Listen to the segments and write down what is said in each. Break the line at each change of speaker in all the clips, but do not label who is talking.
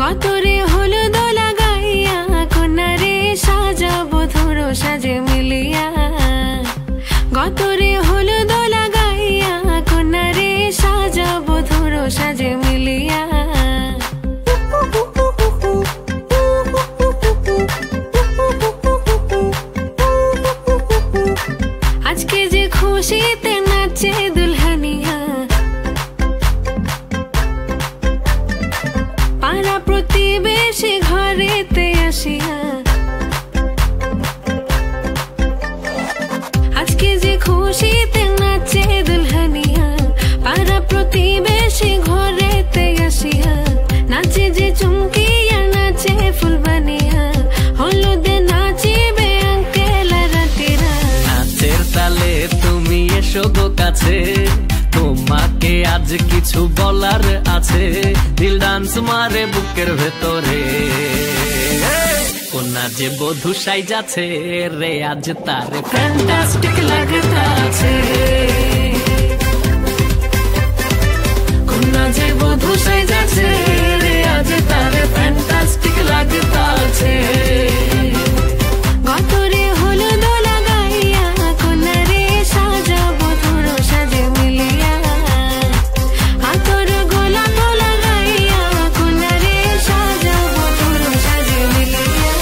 গতরে হলুদ লাগাইয়া কন্যারে সাজাবো ধরো সাজে মিলিয়া। গতরে হলুদ লাগাইয়া কন্যারে সাজাবো ধরো সাজে মিলিয়া। আজকে যে খুশিতে নাচে দুলহানিয়া, পাড়া প্রতিবেশী ঘরেতে আসিয়া। আজকে যে খুশিতে নাচে দুলহানিয়া, পাড়া প্রতিবেশী ঘরেতে আসিয়া। নাচে যে চুমকিয়া নাচে ফুলবানিয়া, হলুদে নাচিবে আঙ্কেল রাতিরা।
নাচের তালে তুমি এসো গো কাছে, তোমাকে আজ কিছু বলার আছে। দিল ডান্স মারে বুকের ভেতরে, কোনা যে বধূ সাইজাছে রে আজ তার ফ্যান্টাস্টিক লাগতাছে। কোনা যে বধূ সাইজাছে রে আজ তার ফ্যান্টাস্টিক লাগতাছে।
গতরে হলুদ লাগাইয়া কন্যারে সাজাবো ধরো সাজে মিলিয়া। হাতর গোলাপ লাগাইয়া কন্যারে সাজাবো ধরো সাজে মিলিয়া।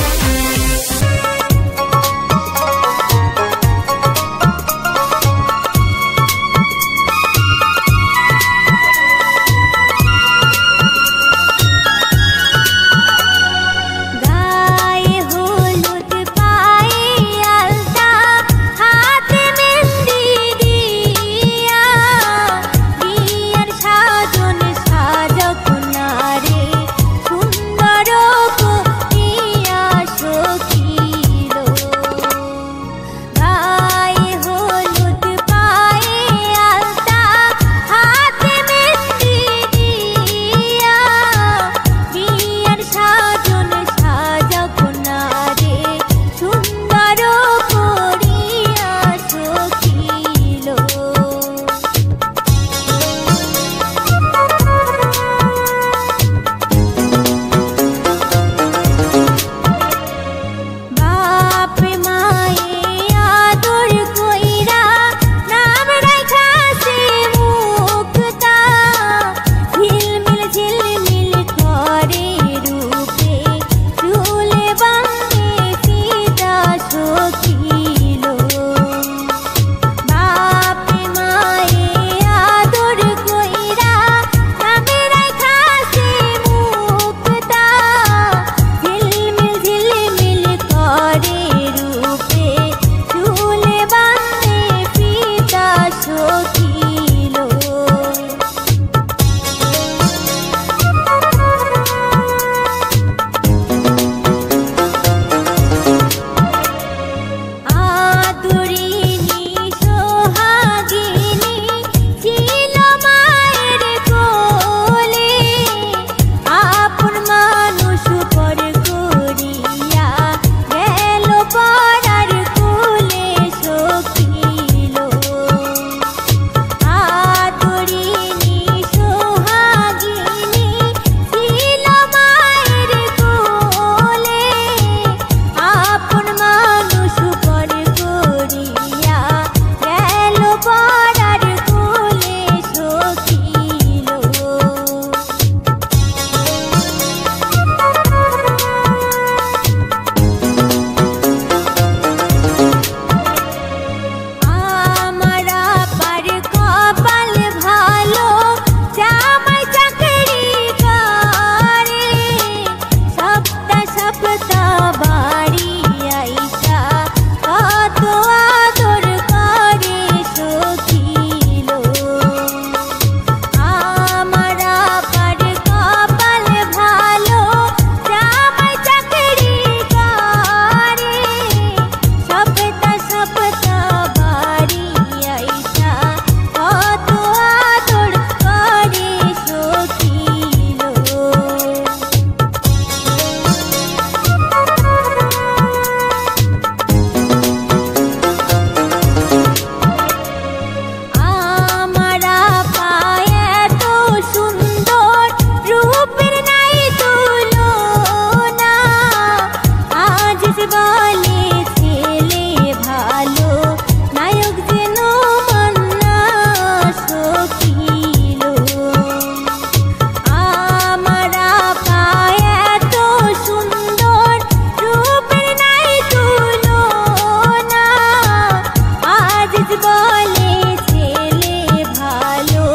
বলে ছেলে ভালো,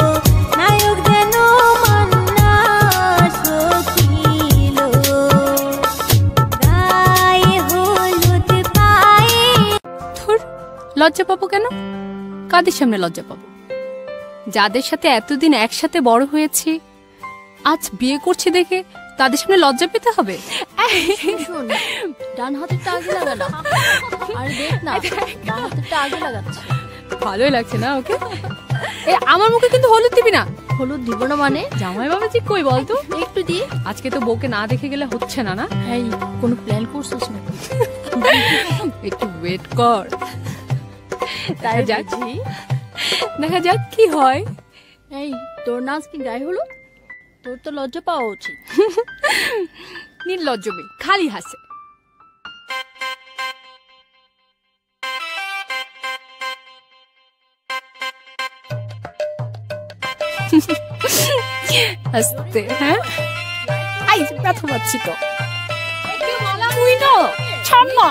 নায়ক যেন মান্না শোকিল। গায়ে হলুদ পায়ে।
ধুর, লজ্জা পাবো কেন? কাদের সামনে লজ্জা পাবো? যাদের সাথে এতদিন একসাথে বড় হয়েছি, আজ বিয়ে করছি দেখে তাদের সামনে লজ্জা পেতে হবে?
শোন, ডান হাতেরটা আগে লাগা না। আর দেখ না, ডান হাতেরটা আগে লাগাচ্ছে।
ভালোই লাগছে না ওকে? আমার মুখে কিন্তু হলুদ দিবি না।
হলুদ দিব না মানে?
জামাই বাবাজি কই বলতো?
একটু দিয়ে।
আজকে তো বউকে না দেখে গেলে হচ্ছে না। না
এই, কোনো প্ল্যান করছিস নাকি?
একটু ওয়েট কর,
তাই
দেখা যাক কি হয়।
এই, তোর নাচ কি গায়ে হলো? তোর তো লজ্জা পাওয়া উচিত।
নির্লজ্জ মেয়ে, খালি হাসে। আস্তে, হ্যাঁ আই ব্যথা পাচ্ছি তো। তুই না ছাড় না।